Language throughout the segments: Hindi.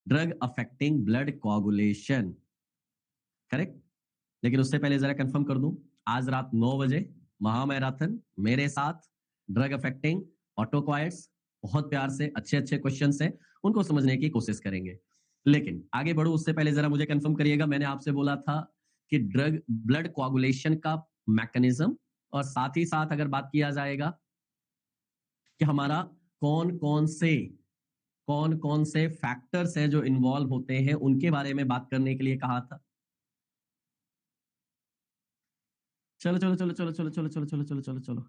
Drug affecting blood coagulation, correct. लेकिन उससे पहले जरा कंफर्म कर दूं, आज रात 9 बजे महामैराथन मेरे साथ, ड्रग अफेक्टिंग ऑटोक्वायर्स, बहुत प्यार से अच्छे अच्छे क्वेश्चंस हैं, उनको समझने की कोशिश करेंगे। लेकिन आगे बढ़ो उससे पहले जरा मुझे कंफर्म करिएगा, मैंने आपसे बोला था कि ड्रग ब्लड कोआगुलेशन का मैकेनिज्म, और साथ ही साथ अगर बात किया जाएगा कि हमारा कौन कौन से फैक्टर्स हैं जो इन्वॉल्व होते हैं, उनके बारे में बात करने के लिए कहा था। चलो चलो चलो चलो चलो चलो चलो चलो चलो चलो चलो,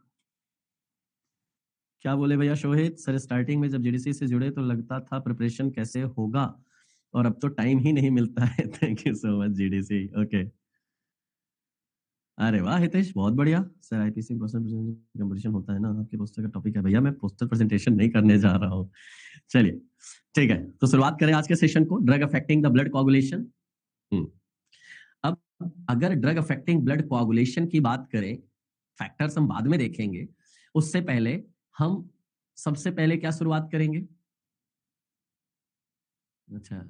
क्या बोले भैया शोहित सर, स्टार्टिंग में जब जीडीसी से जुड़े तो लगता था प्रिपरेशन कैसे होगा, और अब तो टाइम ही नहीं मिलता है। Thank you so much GDC. Okay, अरे वाह हितेश, बहुत बढ़िया सर। आईपीसी पोस्टर कंपटीशन होता है ना, आपके पोस्टर का टॉपिक है। भैया मैं पोस्टर प्रेजेंटेशन नहीं करने जा रहा हूँ। चलिए ठीक है, तो शुरुआत करें आज के सेशन को, drug affecting the blood coagulation. अब अगर ड्रग अफेक्टिंग ब्लड कोआगुलेशन की बात करें, फैक्टर्स हम बाद में देखेंगे, उससे पहले हम सबसे पहले क्या शुरुआत करेंगे। अच्छा,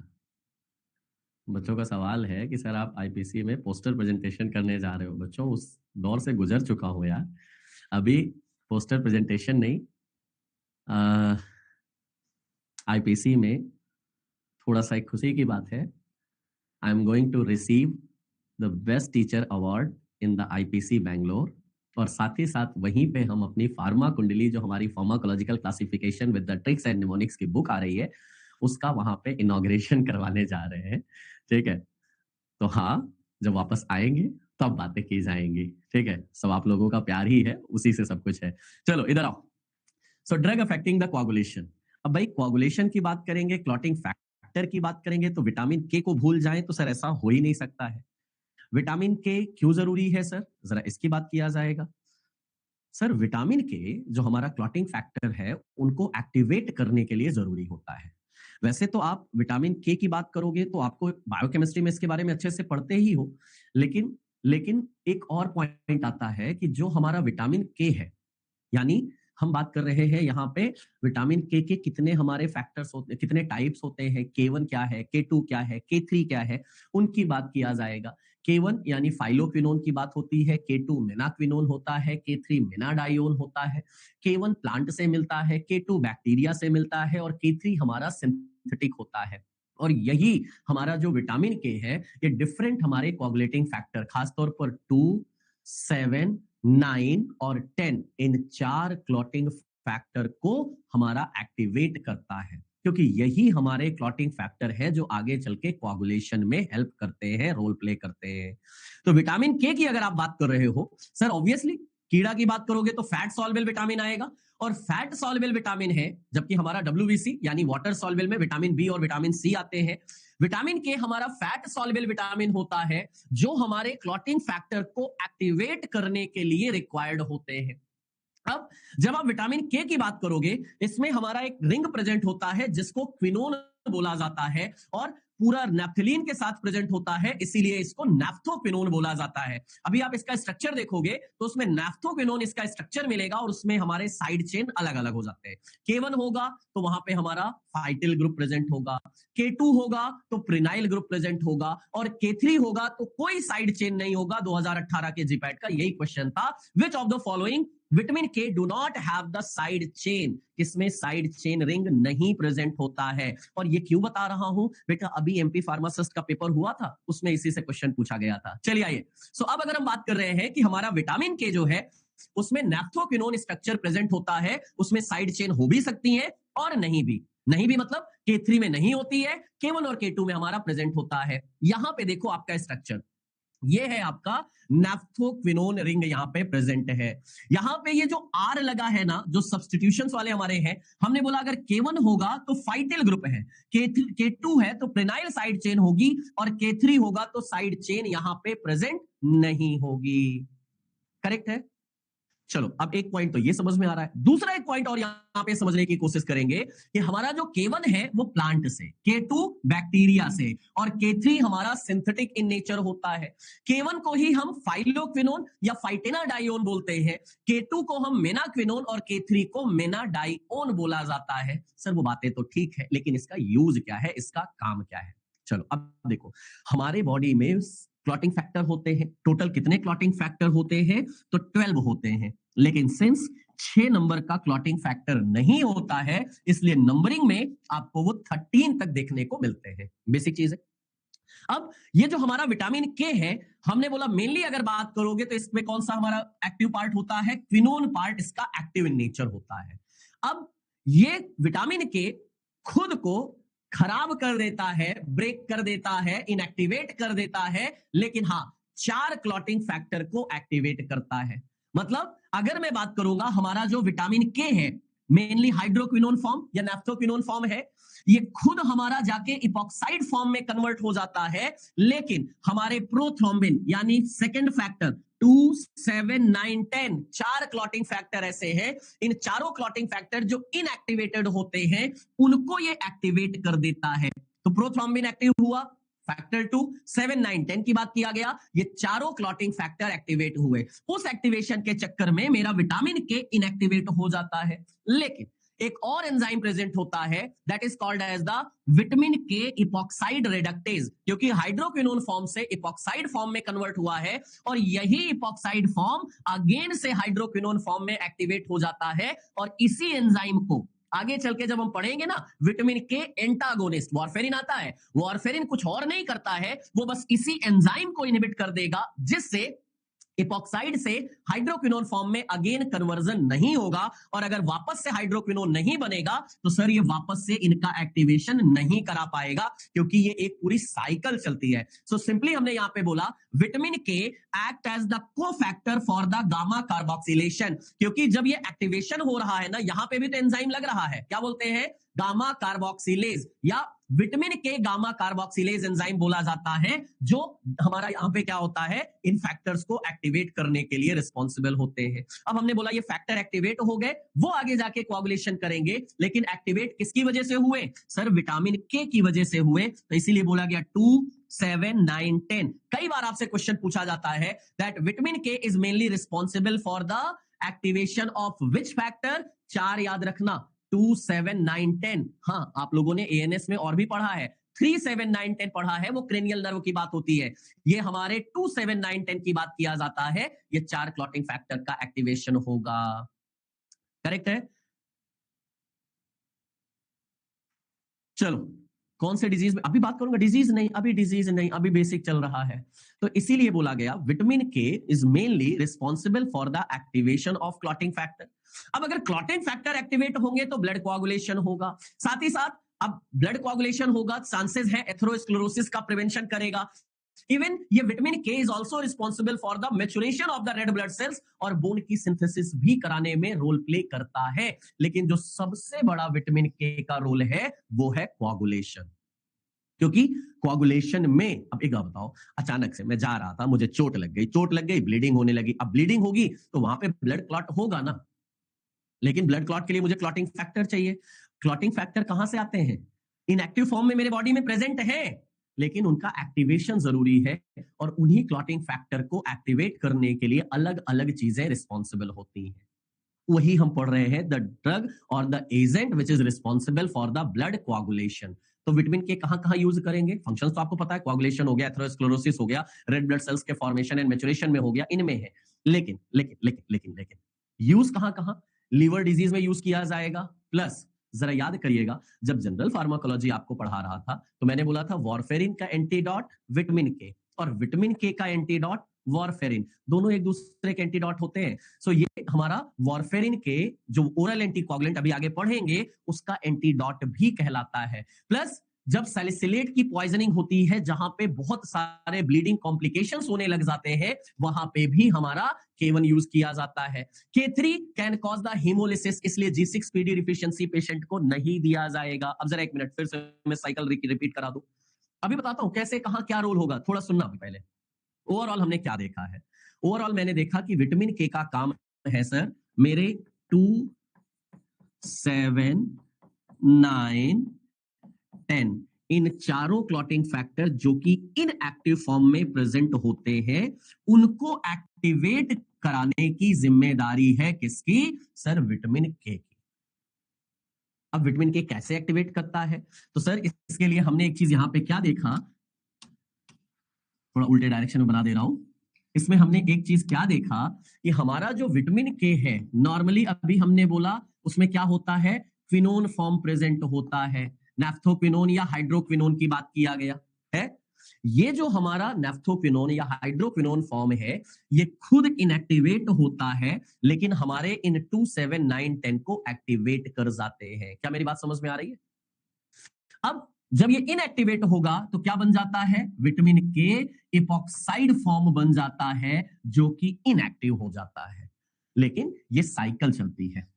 बच्चों का सवाल है कि सर आप आईपीसी में पोस्टर प्रेजेंटेशन करने जा रहे हो। बच्चों उस दौर से गुजर चुका हूं यार, अभी पोस्टर प्रेजेंटेशन नहीं। आईपीसी में थोड़ा सा एक खुशी की बात है, I am going to receive the best teacher award in the IPC Bangalore, और साथ ही साथ वहीं पे हम अपनी फार्मा कुंडली, जो हमारी pharmacological classification with the tricks and mnemonics की बुक आ रही है, उसका वहां पे इनॉग्रेशन करवाने जा रहे हैं। ठीक है, तो हाँ, जब वापस आएंगे तब बातें की जाएंगी। ठीक है, सब आप लोगों का प्यार ही है, उसी से सब कुछ है। चलो इधर आओ। So drug affecting the coagulation. अब भाई कोआगुलेशन की बात करेंगे, क्लॉटिंग फैक्टर की बात करेंगे, तो विटामिन के को भूल जाएं तो सर ऐसा हो ही नहीं सकता है। विटामिन के क्यों जरूरी है सर, जरा इसकी बात किया जाएगा। सर विटामिन के जो हमारा क्लॉटिंग फैक्टर है, उनको एक्टिवेट करने के लिए जरूरी होता है। वैसे तो आप विटामिन के की बात करोगे तो आपको बायोकेमिस्ट्री में इसके बारे में अच्छे से पढ़ते ही हो, लेकिन लेकिन एक और पॉइंट आता है कि जो हमारा विटामिन के है, यानी हम बात कर रहे हैं यहाँ पे विटामिन के कितने हमारे फैक्टर्स होते हैं, कितने टाइप्स होते हैं, K1 क्या है, K2 क्या है, K3 क्या है, उनकी बात किया जाएगा। K1 यानी फाइलोक्विनोन की बात होती है, K2 मेनाक्विनोन होता है, K3 मेनाडायोन होता है। K1 प्लांट से मिलता है, K2 बैक्टीरिया से मिलता है, और K3 हमारा सिंथेटिक होता है। और यही हमारा जो विटामिन के है, ये डिफरेंट हमारे कोगुलेटिंग फैक्टर, खासतौर पर 2, 7, 9 और 10, इन 4 क्लॉटिंग फैक्टर को हमारा एक्टिवेट करता है, क्योंकि यही हमारे क्लॉटिंग फैक्टर है जो आगे चल के कोआगुलेशन में हेल्प करते हैं, रोल प्ले करते हैं। तो विटामिन के की अगर आप बात कर रहे हो सर, ऑब्वियसली कीड़ा की बात करोगे तो फैट सॉल्युबल विटामिन आएगा, और फैट सॉल्युबल विटामिन है, जबकि हमारा डब्ल्यूबीसी यानी वाटर सॉल्युबल में विटामिन बी और विटामिन सी आते हैं। विटामिन के हमारा फैट सॉल्युबल विटामिन होता है, जो हमारे क्लॉटिंग फैक्टर को एक्टिवेट करने के लिए रिक्वायर्ड होते हैं। अब जब आप विटामिन के की बात करोगे, इसमें हमारा एक रिंग प्रेजेंट होता है जिसको क्विनोन बोला जाता है, और पूरा नेफ्थलीन के साथ प्रेजेंट होता है, इसीलिए इसको नेफ्थोक्विनोन बोला जाता है। अभी आप इसका स्ट्रक्चर देखोगे तो उसमें नेफ्थोक्विनोन इसका स्ट्रक्चर मिलेगा, और उसमें हमारे साइड चेन अलग अलग हो जाते हैं। K1 होगा तो वहां पे हमारा फाइटिल ग्रुप प्रेजेंट होगा, K2 होगा तो प्रिनाइल ग्रुप प्रेजेंट होगा, और K3 होगा तो कोई साइड चेन नहीं होगा। 2018 के जीपैट का यही क्वेश्चन था, which of the following vitamin K do not have the side chain, किसमें साइड चेन रिंग नहीं प्रेजेंट होता है। और ये क्यों बता रहा हूं बेटा, अभी एमपी फार्मासिस्ट का पेपर हुआ था, उसमें इसी से क्वेश्चन पूछा गया था। चलिए आइए, सो अब अगर हम बात कर रहे हैं कि हमारा विटामिन के जो है उसमें नेफ्थोक्विनोन स्ट्रक्चर प्रेजेंट होता है, उसमें साइड चेन हो भी सकती है और नहीं भी मतलब K3 में नहीं होती है, K1 और K2 में हमारा प्रेजेंट होता है। यहां पे देखो आपका स्ट्रक्चर, ये है आपका नेफ्थोक्विनोन रिंग यहां पे प्रेजेंट है। यहां पे ये जो आर लगा है ना, जो सब्स्टिट्यूशंस वाले हमारे हैं, हमने बोला अगर K1 होगा तो फाइटिल ग्रुप है, K2 है तो प्रेनाइल साइड चेन होगी, और K3 होगा तो साइड चेन यहां पे प्रेजेंट नहीं होगी। करेक्ट है? चलो अब एक पॉइंट तो ये समझ में आ रहा है, दूसरा एक पॉइंट और यहां पे समझने की कोशिश करेंगे कि हमारा जो K1 है वो प्लांट से, K2 बैक्टीरिया से और K3 हमारा सिंथेटिक इन नेचर होता है। K1 को ही हम फाइलोक्विनोन या फाइटेनाडाइओन बोलते हैं, K2 को हम मेनाक्विनोन और K3 को मेनाडाइओन बोला जाता है। सर वो बातें तो ठीक है, लेकिन इसका यूज क्या है, इसका काम क्या है? चलो अब देखो, हमारे बॉडी में क्लॉटिंग फैक्टर होते हैं, टोटल कितने क्लॉटिंग फैक्टर होते हैं? तो 12 होते हैं, लेकिन सिंस 6 नंबर का क्लॉटिंग फैक्टर नहीं होता है, इसलिए नंबरिंग में आपको वो 13 तक देखने को मिलते हैं। बेसिक चीज है। अब ये जो हमारा विटामिन के है, हमने बोला मेनली अगर बात करोगे तो इसमें कौन सा हमारा एक्टिव पार्ट होता है? क्विनोन पार्ट इसका एक्टिव इन नेचर होता है। अब ये विटामिन के खुद को खराब कर देता है, ब्रेक कर देता है, इनएक्टिवेट कर देता है, लेकिन हाँ 4 क्लॉटिंग फैक्टर को एक्टिवेट करता है। मतलब अगर मैं बात करूंगा, हमारा जो विटामिन के है मेनली हाइड्रोक्विनोन फॉर्म या नैप्थोक्विनोन फॉर्म है, ये खुद हमारा जाके इपॉक्साइड फॉर्म में कन्वर्ट हो जाता है, लेकिन हमारे प्रोथ्रोम्बिन यानी सेकंड फैक्टर 2, 7, 9, 10 4 क्लॉटिंग फैक्टर ऐसे हैं, इन चारों क्लॉटिंग फैक्टर जो इनएक्टिवेटेड होते हैं उनको ये एक्टिवेट कर देता है। तो प्रोथ्रोम्बिन एक्टिव हुआ, फैक्टर 2, 7, 9, 10 की बात किया गया, ये चारों क्लॉटिंग फैक्टर एक्टिवेट हुए। उस एक्टिवेशन के चक्कर में मेरा विटामिन के इनएक्टिवेट हो जाता है, लेकिन एक और एंजाइम प्रेजेंट होता है that is called as the vitamin K epoxide reductase, क्योंकि हाइड्रोक्विनोन फॉर्म से इपॉक्साइड फॉर्म में कन्वर्ट हुआ है और यही इपॉक्साइड फॉर्म अगेन से हाइड्रोक्विनोन फॉर्म में एक्टिवेट हो जाता है। और इसी एंजाइम को आगे चल के जब हम पढ़ेंगे ना, विटामिन के एंटागोनिस्ट वारफेरिन आता है, वारफेरिन कुछ और नहीं करता है, वो बस इसी एंजाइम को इनहिबिट कर देगा, जिससे इपॉक्साइड से हाइड्रोक्विनोन फॉर्म में अगेन कन्वर्जन नहीं होगा, और अगर वापस से हाइड्रोक्विनोन नहीं बनेगा तो सर ये वापस से इनका एक्टिवेशन नहीं करा पाएगा, क्योंकि ये एक पूरी साइकिल चलती है। सो सिंपली हमने यहां पे बोला vitamin K act as the cofactor for the gamma carboxylation, क्योंकि जब ये एक्टिवेशन हो रहा है ना, यहां पे भी तो एंजाइम लग रहा है, क्या बोलते हैं? गामा कार्बोक्सिलेज, या विटामिन के गामा कार्बोक्सिलेज एंजाइम बोला जाता है, जो हमारा यहां पे क्या होता है, इन फैक्टर्स को एक्टिवेट करने के लिए रिस्पॉन्सिबल होते हैं। अब हमने बोला ये फैक्टर एक्टिवेट हो गए, वो आगे जाके कोआगुलेशन करेंगे, लेकिन एक्टिवेट किसकी वजह से हुए? सर विटामिन के की वजह से हुए, तो इसीलिए बोला गया 2, 7, 9, 10। कई बार आपसे क्वेश्चन पूछा जाता है दैट विटामिन के is mainly responsible for the activation of which factor? 4 याद रखना, 2, 7, 9, 10। हाँ, आप लोगों ने एएनएस में और भी पढ़ा है, 3, 7, 9, 10 पढ़ा है, वो क्रेनियल नर्व की बात होती है। ये हमारे 2, 7, 9, 10 की बात किया जाता है, ये 4 क्लॉटिंग फैक्टर का एक्टिवेशन होगा। करेक्ट है? चलो, कौन से डिजीज में अभी बात करूंगा? डिजीज नहीं, अभी बेसिक चल रहा है। तो इसीलिए बोला गया विटामिन के is mainly responsible for the activation of clotting factor. अब अगर क्लॉटिंग फैक्टर एक्टिवेट होंगे तो ब्लड कोआगुलेशन होगा, साथ ही साथ अब ब्लड कोआगुलेशन होगा, चांसेस है एथेरोस्क्लेरोसिस का प्रिवेंशन करेगा। इवन ये विटामिन के is also responsible for the maturation of the red blood cells, और बोन की सिंथेसिस भी कराने में रोल प्ले करता है। लेकिन जो सबसे बड़ा विटामिन के का रोल है वो है कोआगुलेशन, क्योंकि कोआगुलेशन में, अब एक बात बताओ, अचानक से मैं जा रहा था, मुझे चोट लग गई, ब्लीडिंग होने लगी। अब ब्लीडिंग होगी तो वहां पे ब्लड क्लॉट होगा ना, लेकिन ब्लड क्लॉट के लिए मुझे क्लॉटिंग फैक्टर चाहिए। क्लॉटिंग फैक्टर कहां से आते हैं? इनएक्टिव फॉर्म में मेरे बॉडी में प्रेजेंट है, लेकिन उनका एक्टिवेशन जरूरी है, और उन्हीं क्लॉटिंग फैक्टर को एक्टिवेट करने के लिए अलग अलग चीजें रिस्पॉन्सिबल होती हैं। वही हम पढ़ रहे हैं, द ड्रग और the agent which is responsible for the blood coagulation. तो विटामिन के कहां कहां यूज करेंगे? फंक्शंस तो आपको पता है, कोआगुलेशन हो गया, एथेरोस्क्लेरोसिस हो गया, रेड ब्लड सेल्स के फॉर्मेशन एंड मैच्योरेशन में हो गया, इनमें है। लेकिन लेकिन लेकिन लेकिन लेकिन यूज कहां कहां? लीवर डिजीज में यूज किया जाएगा। प्लस जरा याद करिएगा, जब जनरल फार्माकोलॉजी आपको पढ़ा रहा था तो मैंने बोला था वॉरफेरिन का एंटीडॉट विटामिन के, और विटामिन के का एंटीडॉट वॉरफेरिन, दोनों एक दूसरे के एंटीडॉट होते हैं। सो ये हमारा वॉरफेरिन के जो ओरल एंटीकोगुलेंट अभी आगे पढ़ेंगे, उसका एंटीडॉट भी कहलाता है। प्लस जब सैलिसिलेट की पॉइजनिंग होती है, जहां पे बहुत सारे ब्लीडिंग कॉम्प्लिकेशंस होने लग जाते हैं, वहां पे भी हमारा K1 यूज किया जाता है। K3 can cause the haemolysis, इसलिए G6PD डिफिशियंसी पेशेंट को नहीं दिया जाएगा। अब जरा एक मिनट फिर से मैं साइकिल रिपीट करा दूं, अभी बताता हूं कैसे कहां क्या रोल होगा, थोड़ा सुनना पहले। ओवरऑल हमने क्या देखा है? ओवरऑल मैंने देखा कि विटामिन के का काम है सर मेरे 2, 7, 9, 10 इन चारों क्लॉटिंग फैक्टर जो कि इनएक्टिव फॉर्म में प्रेजेंट होते हैं उनको एक्टिवेट कराने की जिम्मेदारी है किसकी? सर विटामिन के की। अब विटामिन के कैसे एक्टिवेट करता है? तो सर इसके लिए हमने एक चीज यहां पे क्या देखा, थोड़ा उल्टे डायरेक्शन में बना दे रहा हूं। इसमें हमने एक चीज क्या देखा कि हमारा जो विटामिन के है नॉर्मली अभी हमने बोला उसमें क्या होता है, क्विनोन फॉर्म प्रेजेंट होता है, नेफ्थोक्विनोन या हाइड्रोक्विनोन की बात किया गया है। ये जो हमारा नेफ्थोक्विनोन या हाइड्रोक्विनोन फॉर्म है ये खुद इनएक्टिवेट होता है लेकिन हमारे इन 2, 7, 9, 10 को एक्टिवेट कर जाते हैं। क्या मेरी बात समझ में आ रही है? अब जब ये इनएक्टिवेट होगा तो क्या बन जाता है, विटामिन के इपॉक्साइड फॉर्म बन जाता है जो कि इनएक्टिव हो जाता है। लेकिन ये साइकिल चलती है,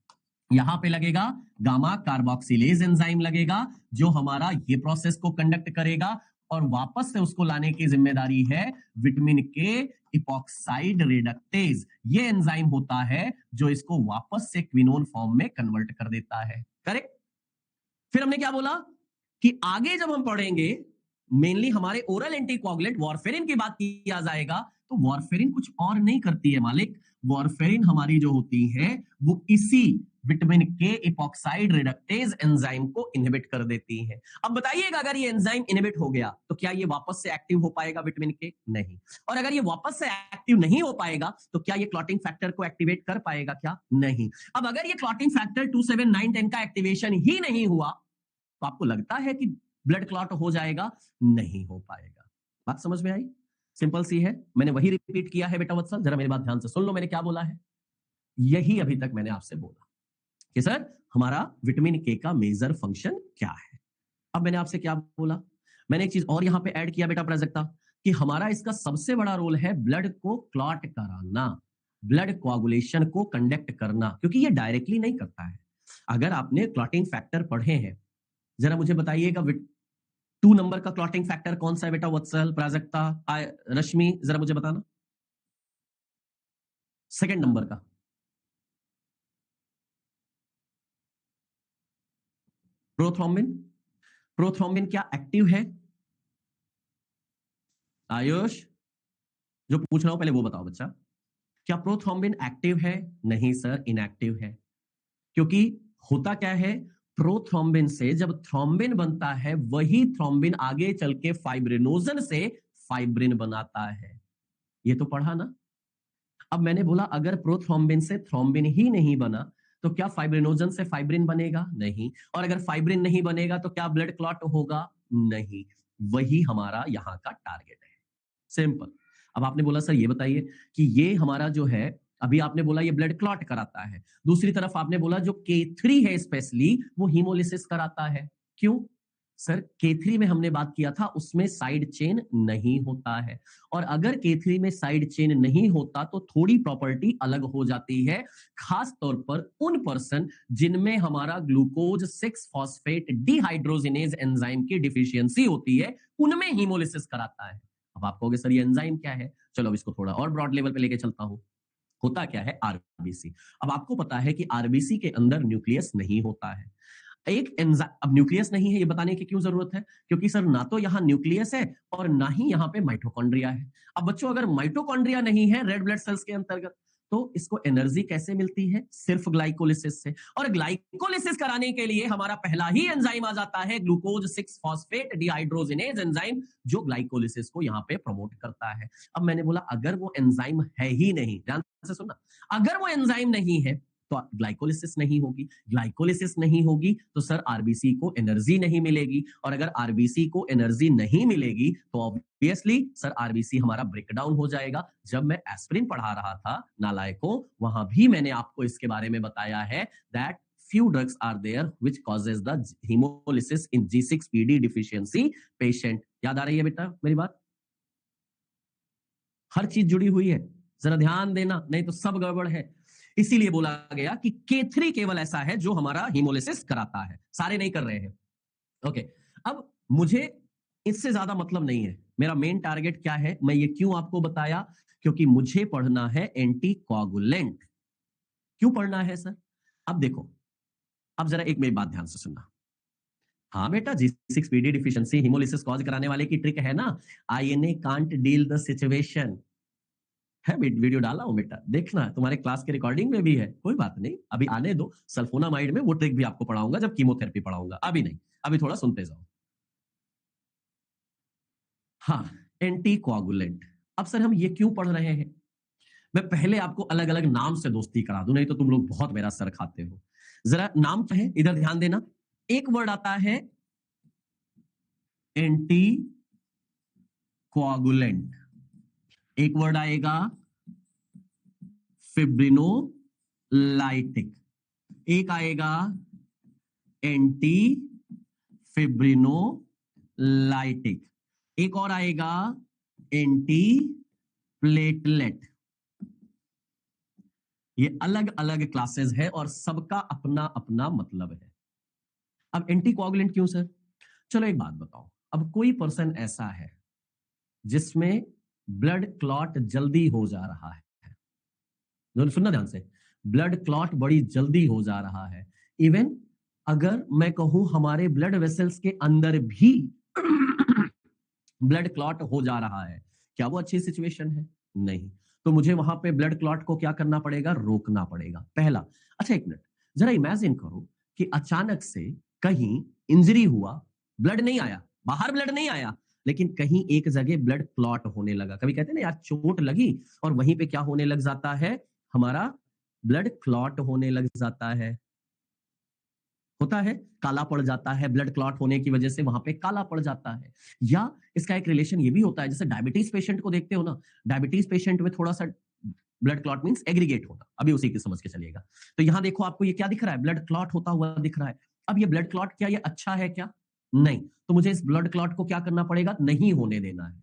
यहां पे लगेगा गामा कार्बोक्सिलेज एंजाइम लगेगा जो हमारा ये प्रोसेस को कंडक्ट करेगा और वापस से उसको लाने की जिम्मेदारी है विटामिन के इपॉक्साइड रिडक्टेज। ये एंजाइम होता है जो इसको वापस से क्विनोन फॉर्म में कन्वर्ट कर देता है। करेक्ट? फिर हमने क्या बोला कि आगे जब हम पढ़ेंगे मेनली हमारे ओरल एंटीकोगुलेंट वारफेरिन की बात किया जाएगा तो वारफेरिन कुछ और नहीं करती है मालिक, वारफेरिन हमारी जो होती है वो इसी vitamin K epoxide reductase enzyme को इनहिबिट कर देती है। अब बताइएगा अगर ये एंजाइम इनहिबिट हो गया तो क्या ये वापस से एक्टिव हो पाएगा विटामिन के? नहीं। और अगर ये वापस से एक्टिव नहीं हो पाएगा तो क्या ये क्लॉटिंग फैक्टर को एक्टिवेट कर पाएगा? क्या नहीं। अब अगर ये क्लॉटिंग फैक्टर 2, 7, 9, 10 का एक्टिवेशन ही नहीं हुआ तो आपको लगता है कि ब्लड क्लॉट हो जाएगा? नहीं हो पाएगा। बात समझ में आई? सिंपल सी है, मैंने वही रिपीट किया है बेटा वत्सल, जरा मेरी बात ध्यान से सुन लो मैंने क्या बोला है। यही अभी तक मैंने आपसे बोला कि सर हमारा विटामिन के का मेजर फंक्शन क्या है। अब मैंने आपसे क्या बोला, मैंने एक चीज और यहां पे ऐड किया बेटा प्राजक्ता कि हमारा इसका सबसे बड़ा रोल है ब्लड को क्लॉट कराना, ब्लड कोआगुलेशन को कंडक्ट करना, क्योंकि ये डायरेक्टली नहीं करता है। अगर आपने क्लॉटिंग फैक्टर पढ़े हैं, जरा मुझे बताइएगा 2 नंबर का क्लॉटिंग फैक्टर कौन सा है बेटा वत्सल, प्राजक्ता, रश्मि, जरा मुझे बताना। सेकंड नंबर का प्रोथ्रोम्बिन। प्रोथ्रोम्बिन क्या एक्टिव है? आयुष, जो पूछ रहा हूं पहले वो बताओ बच्चा, क्या प्रोथ्रोम्बिन एक्टिव है? नहीं सर, इनएक्टिव है। क्योंकि होता क्या है, प्रोथ्रोम्बिन से जब थ्रोम्बिन बनता है वही थ्रोम्बिन आगे चल के फाइब्रिनोजन से फाइब्रिन बनाता है। ये तो पढ़ा ना। अब मैंने बोला अगर प्रोथ्रोम्बिन से थ्रोम्बिन ही नहीं बना तो क्या फाइब्रिनोजन से फाइब्रिन बनेगा? नहीं। और अगर फाइब्रिन नहीं बनेगा तो क्या ब्लड क्लॉट होगा? नहीं। वही हमारा यहां का टारगेट है, सिंपल। अब आपने बोला सर ये बताइए कि ये हमारा जो है, अभी आपने बोला ये ब्लड क्लॉट कराता है, दूसरी तरफ आपने बोला जो K3 है स्पेशली वो हीमोलिसिस कराता है। क्यों? सर K3 में हमने बात किया था उसमें साइड चेन नहीं होता है, और अगर K3 में साइड चेन नहीं होता तो थोड़ी प्रॉपर्टी अलग हो जाती है, खास तौर पर उन पर्सन जिनमें हमारा ग्लूकोज 6 फॉस्फेट डिहाइड्रोजिनेज एंजाइम की डिफिशियंसी होती है, उनमें हीमोलिसिस कराता है। अब आप कहोगे सर ये एंजाइम क्या है, चलो अब इसको थोड़ा और ब्रॉड लेवल पे लेके चलता हूं। होता क्या है, आरबीसी। अब आपको पता है कि आरबीसी के अंदर न्यूक्लियस नहीं होता है। एक एंजाइम, अब न्यूक्लियस नहीं है ये बताने की क्यों जरूरत है, क्योंकि सर ना तो यहाँ न्यूक्लियस है और ना ही यहाँ पे माइटोकॉन्ड्रिया है। अब बच्चों अगर माइटोकॉन्ड्रिया नहीं है रेड ब्लड सेल्स के अंतर्गत तो इसको एनर्जी कैसे मिलती है, सिर्फ ग्लाइकोलिसिस से। और ग्लाइकोलिसिस कराने के लिए हमारा पहला ही एंजाइम आ जाता है ग्लूकोज 6 फॉस्फेट डिहाइड्रोजिनेज एंजाइम, जो ग्लाइकोलिसिस को यहाँ पे प्रमोट करता है। अब मैंने बोला अगर वो एंजाइम है ही नहीं, ध्यान से सुनना, अगर वो एंजाइम नहीं है तो ग्लाइकोलिसिस नहीं होगी, ग्लाइकोलिसिस नहीं होगी तो सर आरबीसी को एनर्जी नहीं मिलेगी, और अगर आरबीसी को एनर्जी नहीं मिलेगी तो ऑब्वियसली सर आरबीसी हमारा ब्रेकडाउन हो जाएगा। जब मैं एस्पिरिन पढ़ा रहा था नालायकों, वहां भी मैंने आपको इसके बारे में बताया है that few drugs are there which causes the hemolysis in G6PD deficiency patient। याद आ रही है बेटा मेरी बात? हर चीज जुड़ी हुई है, जरा ध्यान देना नहीं तो सब गड़बड़ है। इसीलिए बोला गया कि K3 केवल ऐसा है जो हमारा हीमोलिसिस कराता है, सारे नहीं कर रहे हैं। ओके, अब मुझे इससे ज्यादा मतलब नहीं है, मेरा मेन टारगेट क्या है, मैं ये क्यों आपको बताया, क्योंकि मुझे पढ़ना है एंटी कोगुलेंट। क्यों पढ़ना है सर? अब देखो, अब जरा एक मेरी बात ध्यान से सुनना। हाँ बेटा, G6PD डिफिशियंसी हिमोलिसिस कॉज कराने वाले की ट्रिक है ना, INA can't deal the situation. है वीडियो डाला हूं बेटा, देखना, तुम्हारे क्लास के रिकॉर्डिंग में भी है, कोई बात नहीं, अभी आने दो, सल्फोनामाइड में वो ट्रिक भी आपको पढ़ाऊंगा जब कीमोथेरेपी पढ़ाऊंगा, अभी नहीं, अभी थोड़ा सुनते जाओ। हाँ, एंटी कोआगुलेंट। अब सर हम ये क्यों पढ़ रहे हैं? मैं पहले आपको अलग अलग नाम से दोस्ती करा दूं, नहीं तो तुम लोग बहुत मेरा सर खाते हो। जरा नाम क्या है, इधर ध्यान देना। एक वर्ड आता है एंटी कोआगुलेंट, एक वर्ड आएगा फिब्रिनोलाइटिक, एक आएगा एंटी फिब्रिनोलाइटिक, एक और आएगा एंटी प्लेटलेट। ये अलग अलग क्लासेस है और सबका अपना अपना मतलब है। अब एंटी कोआगुलेंट क्यों सर? चलो एक बात बताओ, अब कोई पर्सन ऐसा है जिसमें ब्लड क्लॉट जल्दी हो जा रहा है, सुनना ध्यान से, ब्लड क्लॉट बड़ी जल्दी हो जा रहा है, इवन अगर मैं कहूं हमारे ब्लड वेसल्स के अंदर भी ब्लड क्लॉट हो जा रहा है, क्या वो अच्छी सिचुएशन है? नहीं। तो मुझे वहां पे ब्लड क्लॉट को क्या करना पड़ेगा? रोकना पड़ेगा, पहला। अच्छा एक मिनट, जरा इमेजिन करो कि अचानक से कहीं इंजरी हुआ, ब्लड नहीं आया, बाहर ब्लड नहीं आया, लेकिन कहीं एक जगह ब्लड क्लॉट होने लगा। कभी कहते हैं ना यार चोट लगी और वहीं पे क्या होने लग जाता है, हमारा ब्लड क्लॉट होने लग जाता है, होता है, काला पड़ जाता है, ब्लड क्लॉट होने की वजह से वहां पे काला पड़ जाता है। या इसका एक रिलेशन ये भी होता है, जैसे डायबिटीज पेशेंट को देखते हो ना, डायबिटीज पेशेंट में थोड़ा सा ब्लड क्लॉट मींस एग्रीगेट होना, अभी उसी की समझ के चलिएगा। तो यहां देखो आपको ये क्या दिख रहा है, ब्लड क्लॉट होता हुआ दिख रहा है। अब ये ब्लड क्लॉट क्या ये अच्छा है क्या? नहीं। तो मुझे इस ब्लड क्लॉट को क्या करना पड़ेगा? नहीं होने देना है।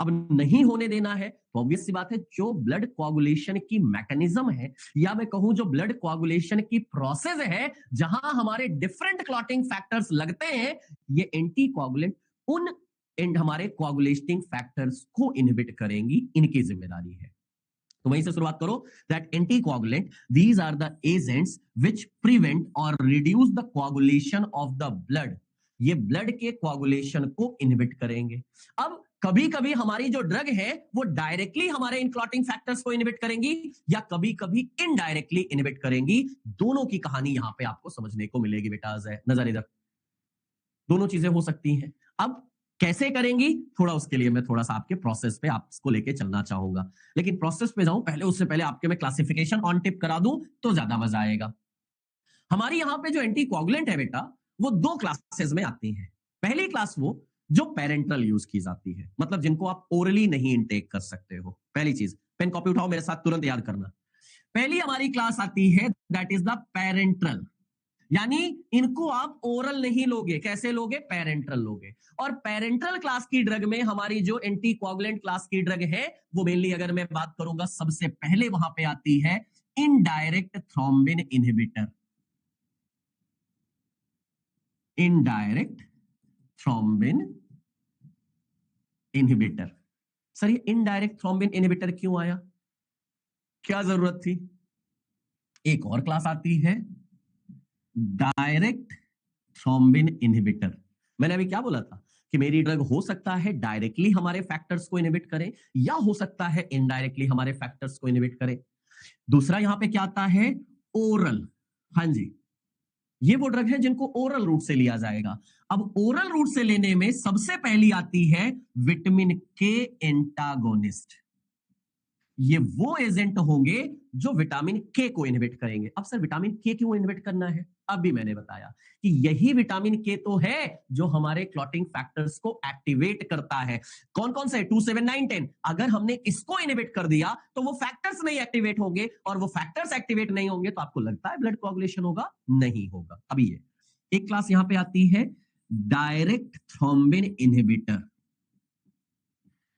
अब नहीं होने देना है तो ऑब्वियस सी बात है, जो ब्लड कोआगुलेशन की मैकेनिज्म है, या मैं कहूं जो ब्लड कोआगुलेशन की प्रोसेस है, जहां हमारे डिफरेंट क्लॉटिंग फैक्टर्स लगते हैं, ये एंटी कोआगुलेंट उन हमारे कोआगुलेटिंग फैक्टर्स को इनहिबिट करेंगी, इनकी जिम्मेदारी है। तो वहीं से शुरुआत करो, that anticoagulant these are the agents which prevent or reduce the coagulation of the blood. ये ब्लड के कोआगुलेशन को इनहिबिट करेंगे। अब कभी कभी हमारी जो ड्रग है वो डायरेक्टली हमारे इन क्लॉटिंग फैक्टर्स को इनहिबिट करेंगी, या कभी कभी इनडायरेक्टली इनहिबिट करेंगी। दोनों की कहानी यहां पे आपको समझने को मिलेगी बेटा, नजर इधर, दोनों चीजें हो सकती हैं। अब कैसे करेंगी, थोड़ा उसके लिए मैं थोड़ा सा आपके प्रोसेस पे आपको लेके चलना चाहूंगा, लेकिन प्रोसेस पे जाऊं पहले, उससे पहले आपके मैं क्लासिफिकेशन ऑन टिप करा दूं तो ज्यादा मजा आएगा। हमारी यहां पे जो एंटी कोगुलेंट है बेटा, वो दो क्लासेस में आती है। पहली क्लास वो जो पेरेंटल यूज की जाती है, मतलब जिनको आप ओरली नहीं इनटेक कर सकते हो। पहली चीज, पेन कॉपी उठाओ मेरे साथ, तुरंत याद करना। पहली हमारी क्लास आती है दैट इज द पेरेंटल, यानी इनको आप ओरल नहीं लोगे, कैसे लोगे? पेरेंटल लोगे। और पेरेंटल क्लास की ड्रग में हमारी जो एंटी कोगुलेंट क्लास की ड्रग है, वो मेनली अगर मैं बात करूंगा, सबसे पहले वहां पे आती है indirect thrombin inhibitor. Indirect thrombin inhibitor. Sir ये इनडायरेक्ट थ्रोम्बिन इनहिबिटर क्यों आया, क्या जरूरत थी? एक और क्लास आती है डायरेक्ट थ्रोम्बिन इनहिबिटर। मैंने अभी क्या बोला था कि मेरी ड्रग हो सकता है डायरेक्टली हमारे फैक्टर्स को इनहिबिट करे, या हो सकता है इनडायरेक्टली हमारे फैक्टर्स को इनहिबिट करे। दूसरा यहां पे क्या आता है? ओरल। हाँ जी, ये वो ड्रग है जिनको ओरल रूट से लिया जाएगा। अब ओरल रूट से लेने में सबसे पहली आती है विटामिन के एंटागोनिस्ट। ये वो एजेंट होंगे जो विटामिन के को इनहिबिट करेंगे। अब सर विटामिन के क्यों इनहिबिट करना है? अब भी मैंने बताया कि यही विटामिन के तो है जो हमारे क्लॉटिंग फैक्टर्स को एक्टिवेट करता है। कौन कौन से? 2, 7, 9, 10। अगर हमने इसको इनहिबिट कर दिया तो वो फैक्टर्स नहीं एक्टिवेट होंगे, और वो फैक्टर्स एक्टिवेट नहीं होंगे तो आपको लगता है ब्लड कोआगुलेशन होगा? नहीं होगा। अभी ये एक क्लास यहां पे आती है direct thrombin inhibitor.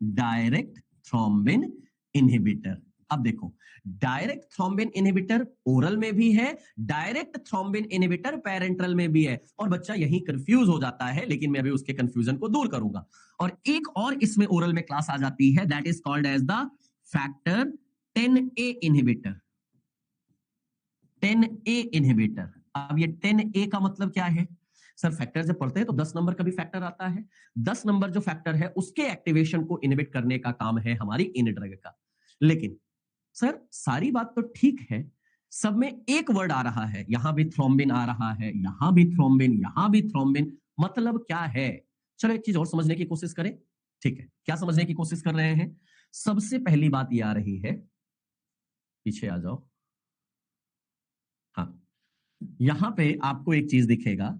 Direct thrombin inhibitor. अब देखो, डायरेक्ट थ्रोम्बिन इनहिबिटर ओरल में भी है, डायरेक्ट थ्रोम्बिन इनहिबिटर पेरेंटल में भी है, और बच्चा यही कंफ्यूज हो जाता है, लेकिन मैं अभी उसके कंफ्यूजन को दूर करूंगा। और एक और इसमें ओरल में क्लास आ जाती है, that is called as the factor 10A inhibitor. 10A inhibitor. अब ये 10A का मतलब क्या है सर? फैक्टर जब पढ़ते हैं तो 10 नंबर का भी फैक्टर आता है। 10 नंबर जो फैक्टर है उसके एक्टिवेशन को इनहिबिट करने का काम है हमारी इन ड्रग का। लेकिन सर सारी बात तो ठीक है, सब में एक वर्ड आ रहा है, यहां भी थ्रोम्बिन आ रहा है, यहां भी थ्रोम्बिन, यहां भी थ्रोम्बिन, मतलब क्या है? चलो एक चीज और समझने की कोशिश करें। ठीक है, क्या समझने की कोशिश कर रहे हैं? सबसे पहली बात ये आ रही है, पीछे आ जाओ। हाँ, यहां पे आपको एक चीज दिखेगा।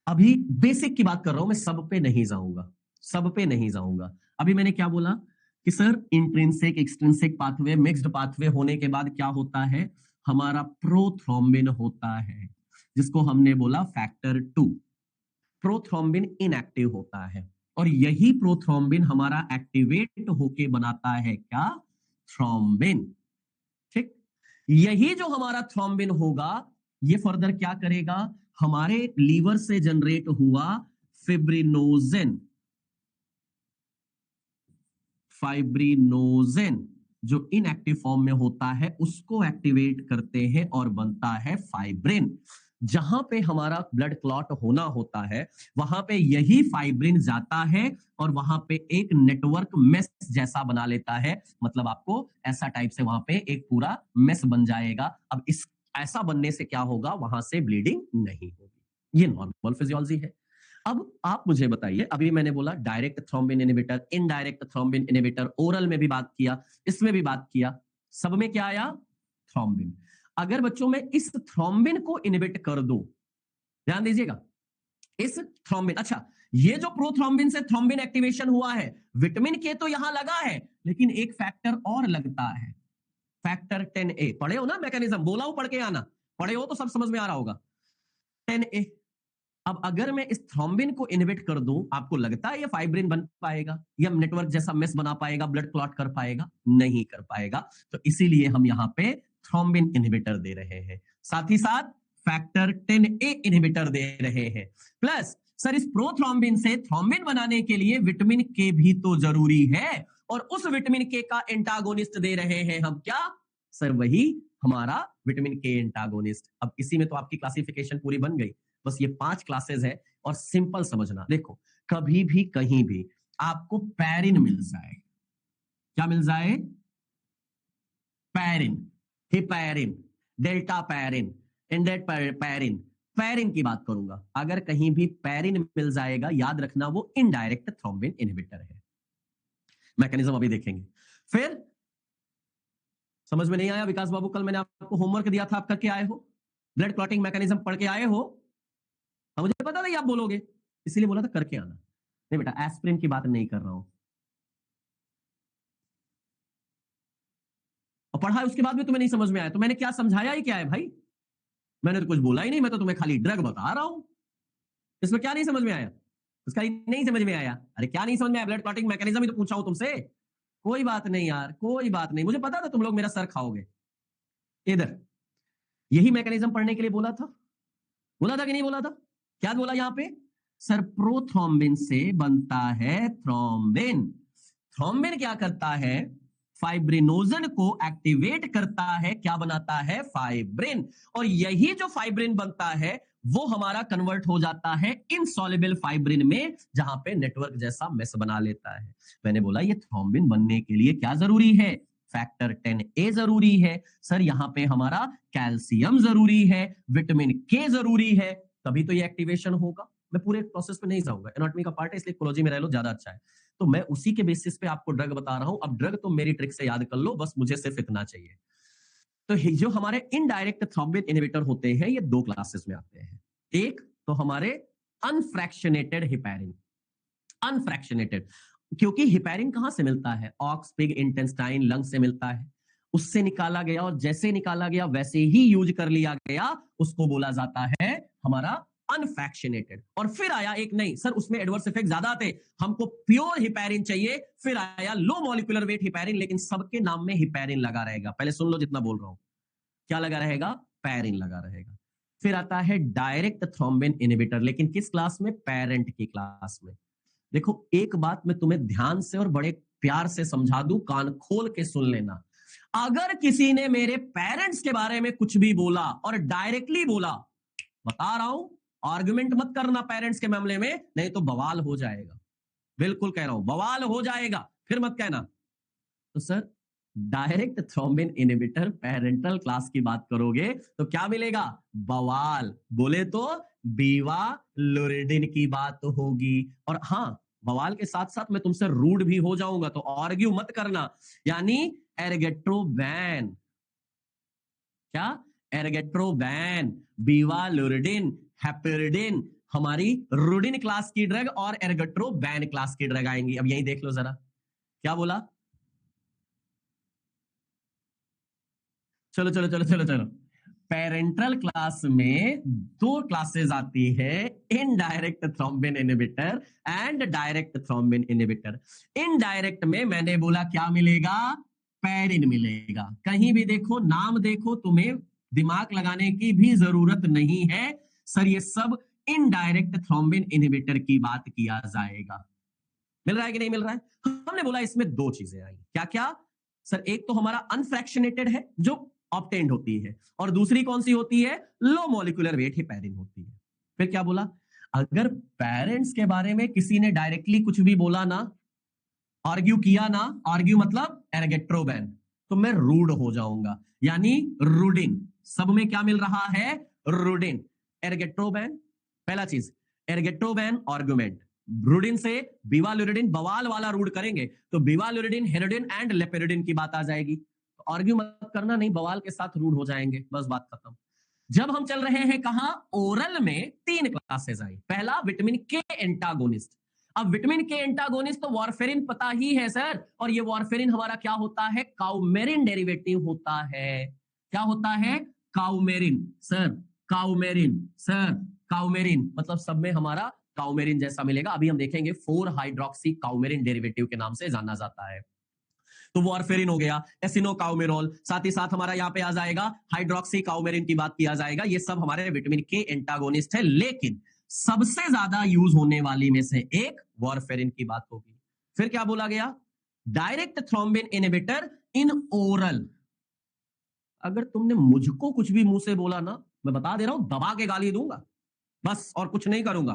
अभी बेसिक की बात कर रहा हूं मैं, सब पे नहीं जाऊंगा, सब पे नहीं जाऊंगा। अभी मैंने क्या बोला कि sir intrinsic extrinsic pathway, mixed pathway होने के बाद क्या होता है? हमारा प्रोथ्रोम्बिन होता है, जिसको हमने बोला फैक्टर 2। प्रोथ्रोम्बिन इनएक्टिव होता है और यही प्रोथ्रोम्बिन हमारा एक्टिवेट होके बनाता है क्या? थ्रोम्बिन। ठीक, यही जो हमारा थ्रोम्बिन होगा ये फर्दर क्या करेगा? हमारे लीवर से जनरेट हुआ फिब्रिनोजेन, फाइब्रिनोजेन जो इनएक्टिव फॉर्म में होता है उसको एक्टिवेट करते हैं और बनता है फाइब्रिन। जहां पे हमारा ब्लड क्लॉट होना होता है वहां पे यही फाइब्रिन जाता है और वहां पे एक नेटवर्क मेस जैसा बना लेता है। मतलब आपको ऐसा टाइप से वहां पे एक पूरा मेस बन जाएगा। अब इस ऐसा बनने से क्या होगा? वहां से ब्लीडिंग नहीं होगी। ये नॉर्मल फिजियोलॉजी है। अब आप मुझे बताइए, अभी मैंने बोला direct thrombin inhibitor, indirect thrombin inhibitor, oral में भी बात किया, इसमें भी बात किया, सब में क्या आया? थ्रोम्बिन। अगर बच्चों में इस थ्रोम्बिन को इनहिबिट कर दो, ध्यान दीजिएगा, इस थ्रोम्बिन, अच्छा ये जो प्रोथ्रोम्बिन से थ्रोम्बिन एक्टिवेशन हुआ है, विटामिन के तो यहां लगा है लेकिन एक फैक्टर और लगता है, फैक्टर 10A। पढ़े हो ना मैकेनिज्म? बोला हूं पढ़ के आना, पढ़े हो तो सब समझ में आ रहा होगा। 10A। अब अगर मैं इस थ्रोम्बिन को इनहिबिट कर दूं, आपको लगता है ये फाइब्रिन बन पाएगा या नेटवर्क जैसा मेस बना पाएगा, ब्लड क्लॉट कर पाएगा? नहीं कर पाएगा। तो इसीलिए हम यहां पे थ्रोम्बिन इनहिबिटर दे रहे हैं, साथ ही साथ फैक्टर 10A इनहिबिटर दे रहे हैं। प्लस सर इस प्रोथ्रोम्बिन से थ्रोम्बिन बनाने के लिए विटामिन के भी तो जरूरी है और उस विटामिन के का एंटागोनिस्ट दे रहे हैं हम, क्या सर? वही हमारा विटामिन के एंटागोनिस्ट। अब इसी में तो आपकी क्लासिफिकेशन पूरी बन गई। बस ये 5 क्लासेस है और सिंपल समझना। देखो कभी भी कहीं भी आपको पैरिन मिल जाए, क्या मिल जाए? पैरिन, हिपैरिन, डेल्टा पैरिन, इंडेट पैरिन, पैरिन की बात करूंगा। अगर कहीं भी पैरिन मिल जाएगा, याद रखना वो इनडायरेक्ट थ्रोम्बिन इनहिबिटर है। मैकेनिज्म अभी देखेंगे। फिर समझ में नहीं आया विकास बाबू? कल मैंने आपको होमवर्क दिया था, आप करके आए हो? ब्लड क्लॉटिंग मैकेनिज्म पढ़ के आए हो? मुझे पता था आप बोलोगे, इसीलिए बोला था करके आना। नहीं बेटा, एस्पिरिन की बात नहीं कर रहा हूं। और पढ़ा है उसके बाद भी तुम्हें नहीं समझ में आया तो मैंने क्या समझाया ही क्या है भाई? मैंने तो कुछ बोला ही नहीं, मैं तो तुम्हें खाली ड्रग बता रहा हूं। इसमें क्या नहीं समझ में आया? उसका ही नहीं समझ में आया? अरे क्या नहीं समझ में आया? ब्लड क्लॉटिंग मैकेनिज्म ही तो पूछा हूं तुमसे। कोई बात नहीं यार, कोई बात नहीं, मुझे पता था तुम लोग मेरा सर खाओगे। इधर यही मैकेनिज्म पढ़ने के लिए बोला था कि नहीं बोला था? क्या बोला यहां पे? सर प्रोथ्रोम्बिन से बनता है थ्रोम्बिन। थ्रोम्बिन क्या करता है? फाइब्रिनोजन को एक्टिवेट करता है, क्या बनाता है? फाइब्रिन। और यही जो फाइब्रिन बनता है वो हमारा कन्वर्ट हो जाता है इनसॉल्युबल फाइब्रिन में, जहां पे नेटवर्क जैसा मेस बना लेता है। मैंने बोला ये थ्रोम्बिन बनने के लिए क्या जरूरी है? फैक्टर 10A जरूरी है। सर यहाँ पे हमारा कैल्शियम जरूरी है, विटामिन के जरूरी है, तभी तो ये एक्टिवेशन होगा। मैं पूरे प्रोसेस पे नहीं जाऊंगा, एनाटॉमी का पार्ट है इसलिए कोलॉजी में रह लो, ज्यादा अच्छा है। तो मैं उसी के बेसिस पे आपको ड्रग बता रहा हूं। अब ड्रग तो मेरी ट्रिक से याद कर लो, बस मुझे सिर्फ इतना चाहिए। तो जो हमारे इनडायरेक्ट थ्रोम्बिन इनहिबिटर होते हैं ये 2 क्लासेस में आते हैं। एक तो हमारे अनफ्रैक्शनेटेड हिपैरिन, अनफ्रैक्शनेटेड, क्योंकि हिपैरिन कहां से मिलता है? ऑक्स, पिग, इंटेस्टाइन, लंग से मिलता है। उससे निकाला गया और जैसे निकाला गया वैसे ही यूज कर लिया गया, उसको बोला जाता है हमारा अनफ्रैक्शनेटेड। और फिर आया एक, नहीं सर उसमें एडवर्स इफेक्ट ज्यादा आते, हमको प्योर हिपैरिन चाहिए, फिर आया लो मॉलिक्यूलर वेट हिपैरिन, लेकिन सबके नाम में हिपैरिन लगा रहेगा। पहले सुन लो जितना बोल रहा हूं, क्या लगा रहेगा? पैरिन लगा रहेगा। फिर आता है डायरेक्ट थ्रोम्बिन इनहिबिटर, लेकिन किस क्लास में? पेरेंट की क्लास में। देखो एक बात मैं तुम्हें ध्यान से और बड़े प्यार से समझा दूं, कान खोल के सुन लेना। अगर किसी ने मेरे पेरेंट्स के बारे में कुछ भी बोला और डायरेक्टली बोला, बता रहा हूं, आर्गुमेंट मत करना पेरेंट्स के मामले में, नहीं तो बवाल हो जाएगा। बिल्कुल कह रहा हूं, बवाल हो जाएगा, फिर मत कहना। तो sir, direct thrombin inhibitor parental class की बात करोगे तो क्या मिलेगा? बवाल। बोले तो बीवा लोरिडिन की बात होगी। और हाँ, बवाल के साथ साथ मैं तुमसे रूड भी हो जाऊंगा, तो आर्ग्यू मत करना। यानी एर्गेट्रोबैन, क्या? एर्गेट्रोबैन, बीवा लोरिडिन, हेपेरिडिन हमारी रूडिन क्लास की ड्रग और एर्गेट्रोबैन क्लास की ड्रग आएंगी। अब यही देख लो जरा, क्या बोला? चलो चलो चलो चलो चलो, पेरेंटल क्लास में दो क्लासेस आती है, indirect thrombin inhibitor and direct thrombin inhibitor. Indirect में मैंने बोला क्या मिलेगा? पैरिन मिलेगा। कहीं भी देखो, नाम देखो, तुम्हें दिमाग लगाने की भी जरूरत नहीं है सर, ये सब इनडायरेक्ट थ्रोम्बिन इनहिबिटर की बात किया जाएगा। मिल रहा है कि नहीं मिल रहा है? हमने बोला इसमें दो चीजें आई, क्या क्या सर? एक तो हमारा अनफ्रैक्शनेटेड है जो ऑब्टेन्ड होती है, और दूसरी कौन सी होती है? लो मॉलिक्यूलर वेट हेपेरिन होती है। फिर क्या बोला? अगर पेरेंट्स के बारे में किसी ने डायरेक्टली कुछ भी बोला ना, आर्ग्यू किया ना, आर्ग्यू मतलब एर्गेट्रोबैन, तो मैं रूड हो जाऊंगा, यानी रूडिन। सब में क्या मिल रहा है? रूडिन। एर्गेट्रोबैन, पहला चीज, एर्गेट्रोबैन आर्गुमेंट। रूडिन से बीवालुरिडिन, बवाल वाला रूड करेंगे तो बीवालुरिडिन, हेरोडिन एंड लेपेरिडिन की बात आ जाएगी। तो आर्ग्यू मत करना, नहीं बवाल के साथ रूड हो जाएंगे, बस बात खत्म। जब हम चल रहे हैं कहा, ओरल में तीन क्लासेस आई। पहला विटामिन के एंटागोनिस्ट। अब विटामिन के एंटागोनिस्ट तो वारफेरिन पता ही है सर, और ये वारफेरिन हमारा क्या होता है? काउमेरिन डेरिवेटिव होता है। क्या होता है? काउमेरिन सर, काउमेरिन सर, काउमेरिन मतलब सब में हमारा काउमेरिन जैसा मिलेगा। अभी हम देखेंगे 4 हाइड्रोक्सी काउमेरिन डेरिवेटिव के नाम से जाना जाता है। तो वारफेरिन हो गया, एसिनोकाउमेरोल, साथ ही साथ हमारा यहाँ पे आ जाएगा हाइड्रोक्सी काउमेरिन की बात किया जाएगा। ये सब हमारे विटामिन के एंटागोनिस्ट है, लेकिन सबसे ज्यादा यूज होने वाली में से एक वारफेरिन की बात होगी। फिर क्या बोला गया? Direct thrombin inhibitor in oral. अगर तुमने मुझको कुछ भी मुंह से बोला ना, मैं बता दे रहा हूं, दबा के गाली दूंगा, बस और कुछ नहीं करूंगा।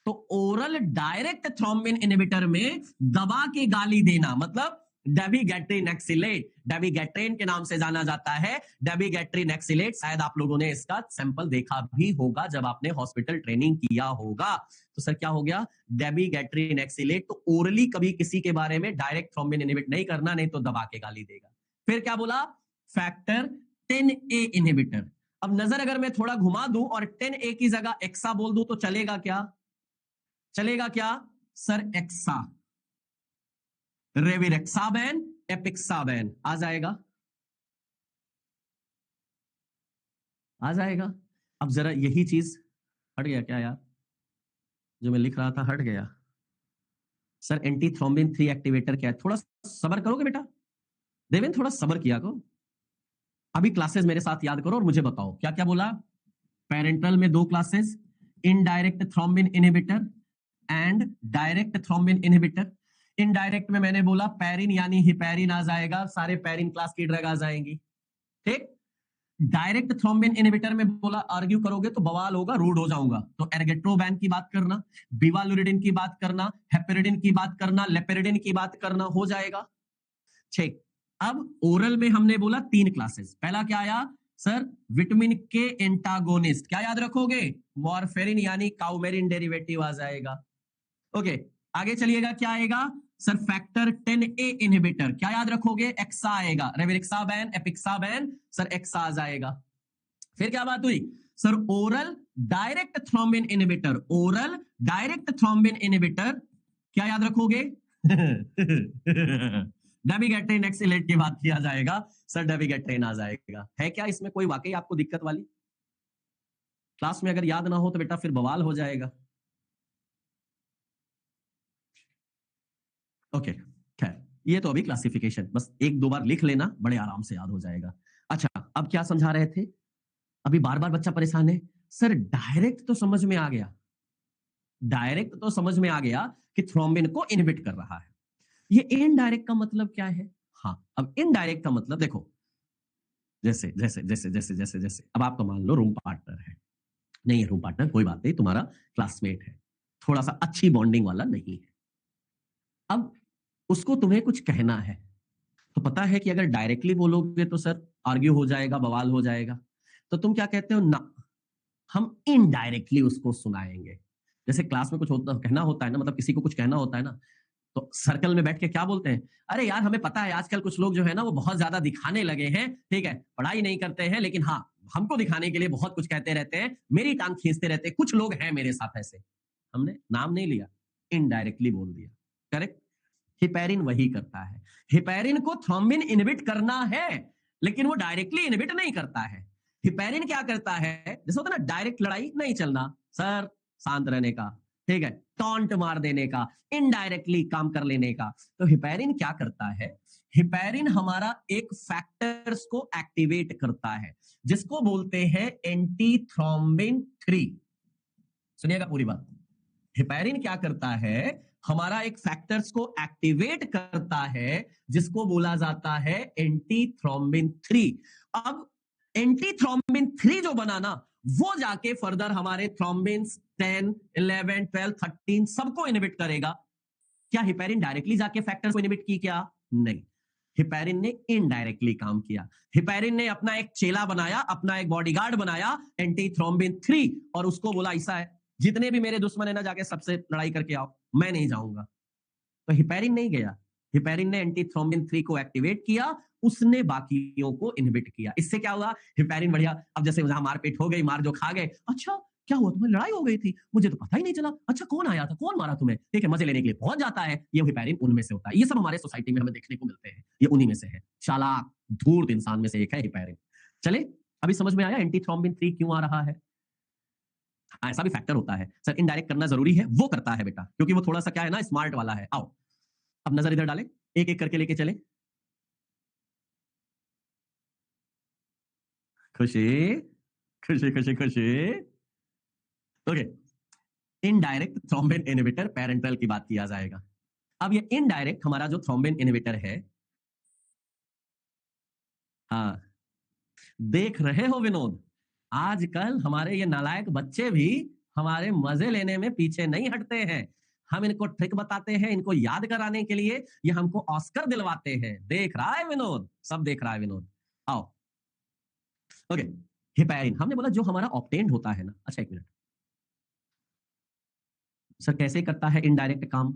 तो ओरल डायरेक्ट थ्रोम्बिन इनहिबिटर में दबा के गाली देना मतलब डेबिगेट्रिन एक्सिलेट, डेबिगेट्रिन के नाम से जाना जाता है। डेबिगेट्रिन एक्सिलेट, शायद आप लोगों ने इसका सैंपल देखा भी होगा जब आपने हॉस्पिटल ट्रेनिंग किया होगा। तो सर क्या हो गया? डेबिगेट्रिन एक्सिलेट। तो ओरली कभी किसी के बारे में डायरेक्ट थ्रोम्बिन इनहिबिट नहीं करना, नहीं तो दबा के गाली देगा। फिर क्या बोला? Factor 10A inhibitor. अब नजर अगर मैं थोड़ा घुमा दूं और 10A की जगह एक्सा बोल दूं तो चलेगा क्या? चलेगा क्या सर? एक्सा, रेविरेक्साबैन, एपिक्साबैन आ जाएगा, आ जाएगा। अब जरा यही चीज हट गया क्या यार? जो मैं लिख रहा था हट गया सर। एंटी थ्रोम्बिन 3 एक्टिवेटर क्या है? थोड़ा सबर करोगे बेटा? देवेंद्र थोड़ा सबर किया करो, अभी क्लासेस मेरे साथ याद करो और मुझे बताओ क्या क्या बोला। पेरेंटल में दो classes, indirect thrombin inhibitor and direct thrombin inhibitor. Indirect में मैंने बोला पैरिन यानी हिपैरिन आ जाएगा, सारे पैरिन क्लास की ड्रग आ जाएंगी, ठीक। डायरेक्ट थ्रोम्बिन इनहिबिटर में बोला आर्ग्यू करोगे तो बवाल होगा, रूड हो जाऊंगा। तो एर्गेट्रोबैन की बात करना, बिवालुरिडिन की बात करना, हेपेरिडिन की बात करना, लेपेरिडिन की बात करना, हो जाएगा, ठीक। अब ओरल में हमने बोला तीन क्लासेस। पहला क्या आया सर? विटामिन के एंटागोनिस्ट। क्या याद रखोगे? वारफेरिन यानी काउमेरिन डेरिवेटिव आ जाएगा। ओके, आगे चलिएगा, क्या आएगा सर? Factor 10A inhibitor. क्या याद रखोगे? एक्सा आएगा, रेविरिक्साबैन, एपिक्साबैन, सर एक्सा आ जाएगा। फिर क्या बात हुई sir? Oral direct thrombin inhibitor, oral direct thrombin inhibitor, क्या याद रखोगे? डेबिगेट्रिन एक्सिलेट की बात किया जाएगा, सर डेबिगेट्रिन आ जाएगा। है क्या इसमें कोई वाकई आपको दिक्कत वाली? क्लास में अगर याद ना हो तो बेटा फिर बवाल हो जाएगा। ओके, खैर ये तो अभी क्लासिफिकेशन, बस एक दो बार लिख लेना, बड़े आराम से याद हो जाएगा। अच्छा, अब क्या समझा रहे थे? अभी बार बार बच्चा परेशान है सर, डायरेक्ट तो समझ में आ गया, डायरेक्ट तो समझ में आ गया कि थ्रोम्बिन को इनहिबिट कर रहा है, ये इनडायरेक्ट का मतलब क्या है? हाँ, अब इनडायरेक्ट का मतलब देखो, जैसे जैसे जैसे जैसे जैसे जैसे अब आपका मान लो रूम पार्टनर है, नहीं है रूम पार्टनर, कोई बात नहीं, तुम्हारा क्लासमेट है, थोड़ा सा अच्छी बॉन्डिंग वाला नहीं है। अब उसको तुम्हें कुछ कहना है, तो पता है कि अगर डायरेक्टली बोलोगे तो सर आर्ग्यू हो जाएगा, बवाल हो जाएगा, तो तुम क्या कहते हो ना, हम इनडायरेक्टली उसको सुनाएंगे। जैसे क्लास में कुछ होता कहना होता है ना, मतलब किसी को कुछ कहना होता है ना, तो सर्कल में बैठ के क्या बोलते हैं, अरे यार हमें पता है आजकल कुछ लोग जो है ना वो बहुत ज्यादा दिखाने लगे हैं, ठीक है, पढ़ाई नहीं करते हैं, लेकिन हाँ हमको दिखाने के लिए बहुत कुछ कहते रहते हैं, मेरी टांग खींचते रहते हैं, कुछ लोग हैं मेरे साथ ऐसे। हमने नाम नहीं लिया, इनडायरेक्टली बोल दिया। करेक्ट। हिपेरिन वही करता है। हिपेरिन को थ्रोम्बिन इनहिबिट करना है, लेकिन वो डायरेक्टली इनहिबिट नहीं करता है। हिपेरिन क्या करता है, जैसे होता है ना डायरेक्ट लड़ाई नहीं चलना, सर शांत रहने का, ठीक है, टॉन्ट मार देने का, इनडायरेक्टली काम कर लेने का। तो हिपेरिन क्या करता है, हिपेरिन हमारा एक फैक्टर्स को एक्टिवेट करता है, जिसको बोलते हैं एंटी थ्रोम्बिन 3। सुनिएगा पूरी बात। हिपेरिन क्या करता है, हमारा एक फैक्टर्स को एक्टिवेट करता है, जिसको बोला जाता है एंटी थ्रोम्बिन 3। अब एंटी थ्रोम्बिन 3 जो बना ना, वो जाके फर्दर हमारे थ्रोम्बिन 10, 11, 12, 13 सबको इनहिबिट करेगा। क्या हिपेरिन डायरेक्टली जाके फैक्टर्स को इनहिबिट की क्या? नहीं, हिपेरिन ने इनडायरेक्टली काम किया। हिपेरिन ने अपना एक चेला बनाया, अपना एक बॉडीगार्ड बनाया एंटी थ्रोम्बिन 3, और उसको बोला ऐसा है, जितने भी मेरे दुश्मन है ना जाके सबसे लड़ाई करके आओ, मैं नहीं जाऊंगा। तो हिपेरिन नहीं गया, हिपेरिन ने एंटी थ्रोम्बिन 3 को एक्टिवेट किया, उसने बाकियों को इनहिबिट किया। इससे क्या हुआ, हिपेरिन बढ़िया, अब जैसे जहां मारपीट हो गई, मार जो खा गए, अच्छा क्या हुआ, तुम्हें लड़ाई हो गई थी, मुझे तो पता ही नहीं चला, अच्छा कौन आया था, कौन मारा तुम्हें, ठीक है, मजे लेने के लिए पहुंच जाता है, ये हिपेरिन उनमें से होता है। ये सब हमारे सोसाइटी में हमें देखने को मिलते हैं, ये उन्हीं में से है, चालाक धूर्त इंसान में से एक है हिपेरिन। चले, अभी समझ में आया एंटी थ्रोम्बिन 3 क्यों आ रहा है। ऐसा भी फैक्टर होता है सर, इनडायरेक्ट करना जरूरी है, वो करता है बेटा, क्योंकि वो थोड़ा सा क्या है ना, स्मार्ट वाला है। आओ अब नजर इधर डालें, एक एक करके लेके चले। खुशी खुशी खुशी खुशी। Okay, indirect thrombin inhibitor parental की बात किया जाएगा। अब ये इनडायरेक्ट हमारा जो थ्रोम्बिन इनहिबिटर है, हाँ, देख रहे हो विनोद, आजकल हमारे ये नालायक बच्चे भी हमारे मजे लेने में पीछे नहीं हटते हैं। हम इनको ट्रिक बताते हैं, इनको याद कराने के लिए ये हमको ऑस्कर दिलवाते हैं। देख रहा है विनोद, सब देख रहा है विनोद। आओ, ओके, हिपेरिन हमने बोला जो हमारा ऑप्टेंड होता है ना। अच्छा एक मिनट सर, कैसे करता है इनडायरेक्ट काम?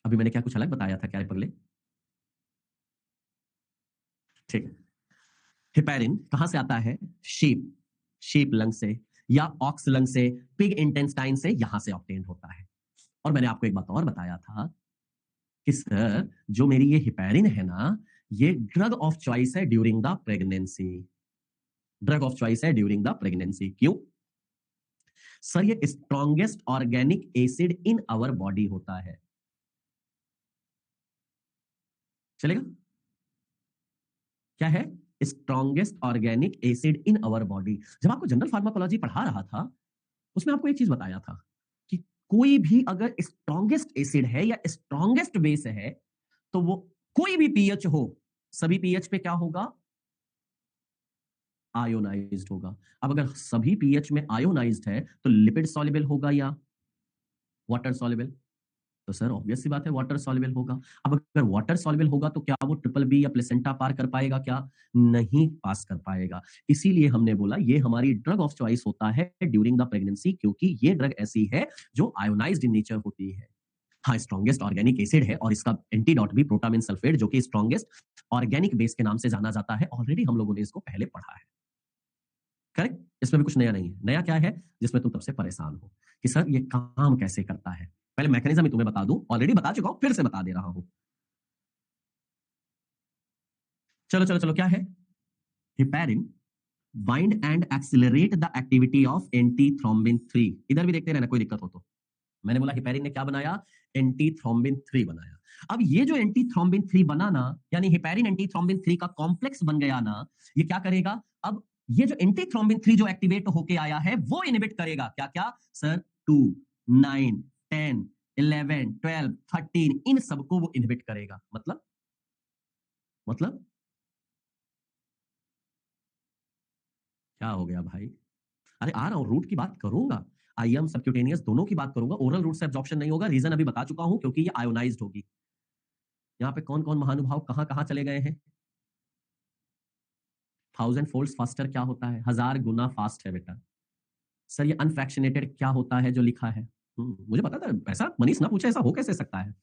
अभी मैंने क्या कुछ अलग बताया था क्या पगले? ठीक है, हिपेरिन कहां से आता है, शीप, शीप लंग से या ऑक्स लंग से, पिग इंटेस्टाइन से, यहां से ऑब्टेन्ड होता है। और मैंने आपको एक बात और बताया था कि सर जो मेरी ये हिपेरिन है ना, ये ड्रग ऑफ चॉइस है during the pregnancy. Drug of choice है ड्यूरिंग द प्रेगनेंसी, क्यों? सर ये strongest organic acid in our body होता है। चलेगा? क्या है? Strongest organic acid in our body. जब आपको जनरल फार्माकोलॉजी पढ़ा रहा था, उसमें आपको एक चीज बताया था कि कोई भी अगर स्ट्रॉन्गेस्ट एसिड है या स्ट्रॉन्गेस्ट बेस है, तो वो कोई भी पीएच हो, सभी पीएच पे क्या होगा, आयोनाइज्ड होगा। अब अगर सभी पीएच में आयोनाइज्ड है, तो लिपिड सॉल्युबल होगा या वाटर सॉल्युबल? तो सर ऑब्वियस सी बात है वाटर सॉल्युबल होगा। अब अगर वाटर सॉल्युबल होगा तो क्या वो ट्रिपल बी या प्लेसेंटा पार कर पाएगा क्या? नहीं पास कर पाएगा। इसीलिए हमने बोला ये हमारी ड्रग ऑफ चॉइस होता है ड्यूरिंग द प्रेगनेंसी, क्योंकि ये ड्रग ऐसी है जो आयोनाइज्ड इन नेचर होती है। हाँ, स्ट्रॉन्गेस्ट ऑर्गेनिक एसिड है, और इसका एंटीडॉट भी प्रोटामिन सल्फेट, जो कि स्ट्रॉन्गेस्ट ऑर्गेनिक बेस के नाम से जाना जाता है। ऑलरेडी हम लोगों ने इसको पहले पढ़ा है। करेक्ट, इसमें भी कुछ नया नहीं है। नया क्या है जिसमें तुम तब से परेशान हो कि सर ये काम कैसे करता है? पहले मैकेनिज्म ही तुम्हें बता दूं, ऑलरेडी बता चुका हूं, फिर से बता दे रहा हूं। चलो चलो चलो, क्या है? Heparin bind and accelerate the activity of anti thrombin 3। इधर भी देखते रहना कोई दिक्कत हो तो। मैंने बोला हिपेरिन ने क्या बनाया, एंटी थ्रोम्बिन 3 बनाया। अब ये जो एंटी थ्रोम्बिन 3 बना ना, यानी हिपेरिन एंटी थ्रोम्बिन 3 का कॉम्प्लेक्स बन गया ना, ये क्या करेगा, अब ये जो एंटी थ्रोम्बिन 3 जो एक्टिवेट होके आया है, वो इनहिबिट करेगा क्या क्या सर, 2, 9, 10, 11, 12, 13, इन सबको वो इनहिबिट करेगा। मतलब मतलब क्या हो गया भाई? अरे आ रहा हूं, रूट की बात करूंगा, आईएम सबक्यूटेनियस दोनों की बात करूंगा। ओरल रूट से एब्जॉर्प्शन नहीं होगा, रीजन अभी बता चुका हूं, क्योंकि ये आयोनाइज्ड होगी। यहाँ पे कौन कौन महानुभाव कहां कहां चले गए हैं? 1000 फोल्ड फास्टर क्या होता है? 1000 गुना फास्ट है बेटा। सर ये अनफ्रैक्शनेटेड क्या होता है जो लिखा है? मुझे पता था, ऐसा मनीष ना पूछे, ऐसा हो कैसे सकता है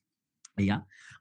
भैया?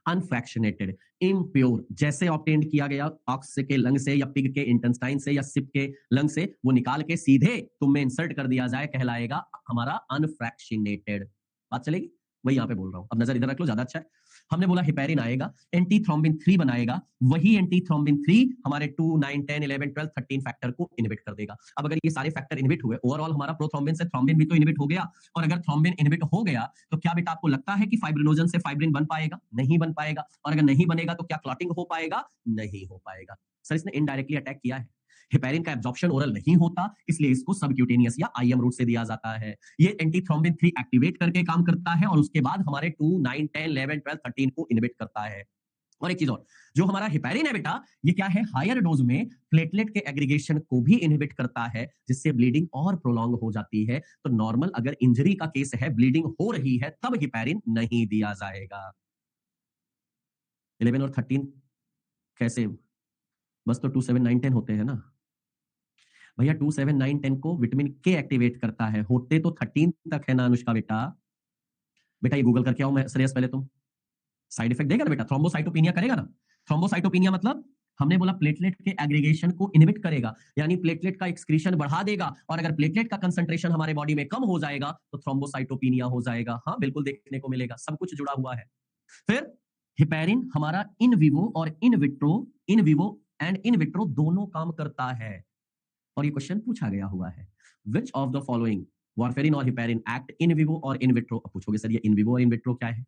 अनफ्रैक्शनेटेड, इम्प्योर, जैसे ऑब्टेन्ड किया गया ऑक्स के लंग से या पिग के इंटेस्टाइन से या सिप के लंग से, वो निकाल के सीधे तुम में इंसर्ट कर दिया जाए, कहलाएगा हमारा अनफ्रैक्शनेटेड। बात चलेगी? वही यहाँ पे बोल रहा हूं। अब नजर इधर रख लो, ज्यादा अच्छा है। हमने बोला हिपेरिन आएगा, एंटी थ्रोम्बिन 3 बनाएगा, वही एंटी थ्रोम्बिन 3 हमारे 2, 9, 10, 11, 12, 13 फैक्टर को इनहिबिट कर देगा। अब अगर ये सारे फैक्टर इनहिबिट हुए, ओवरऑल हमारा प्रोथ्रोम्बिन से थ्रोम्बिन भी तो इनहिबिट हो गया, और अगर थ्रोम्बिन इनहिबिट हो गया तो क्या बेटा आपको लगता है कि फाइब्रिनोजन से फाइब्रिन बन पाएगा? नहीं बन पाएगा। और अगर नहीं बनेगा तो क्या क्लॉटिंग हो पाएगा? नहीं हो पाएगा। सर इसने इनडायरेक्टली अटैक किया है। हेपेरिन का एब्जॉर्प्शन ओरल नहीं होता, इसलिए इसको सबक्यूटेनियस या आईएम रूट से दिया जाता है। ये एंटी थ्रोम्बिन 3 एक्टिवेट करके काम करता है, और उसके बाद हमारे 2, 9, 10, 11, 12, 13 को इनहिबिट करता है। और एक चीज और, जो हमारा हिपेरिन है बेटा, ये क्या है? हायर डोज में प्लेटलेट के एग्रीगेशन को भी इनहिबिट करता है, जिससे ब्लीडिंग और प्रोलॉन्ग हो जाती है। तो नॉर्मल अगर इंजरी का केस है, ब्लीडिंग हो रही है, तब हिपेरिन नहीं दिया जाएगा। 11 और 13 कैसे? बस तो 2, 7, 9, 10 होते हैं ना भैया। 2, 7, 9, 10 को विटामिन के एक्टिवेट करता है, होते तो 13 तक है ना अनुष्का बेटा। बेटा ये गूगल करके आओ, मैं श्रेयस पहले तुम। साइड इफेक्ट देगा ना बेटा, थ्रोम्बोसाइटोपिनिया करेगा ना। थ्रोम्बोसाइटोपिनिया मतलब हमने बोला प्लेटलेट के एग्रीगेशन को इनहिबिट करेगा, यानी प्लेटलेट का एक्सक्रीशन बढ़ा देगा, और अगर प्लेटलेट का कंसंट्रेशन हमारे बॉडी में कम हो जाएगा तो थ्रोम्बोसाइटोपिनिया हो जाएगा। हाँ बिल्कुल देखने को मिलेगा, सब कुछ जुड़ा हुआ है। फिर हिपेरिन हमारा इन विवो और in vitro, in vivo and in vitro दोनों काम करता है। और ये क्वेश्चन पूछा गया हुआ है, विच ऑफ द फॉलोइंग, वारफेरिन और हिपेरिन एक्ट इन विवो और इन विट्रो। अब पूछोगे सर ये इन विवो और इन विट्रो क्या है?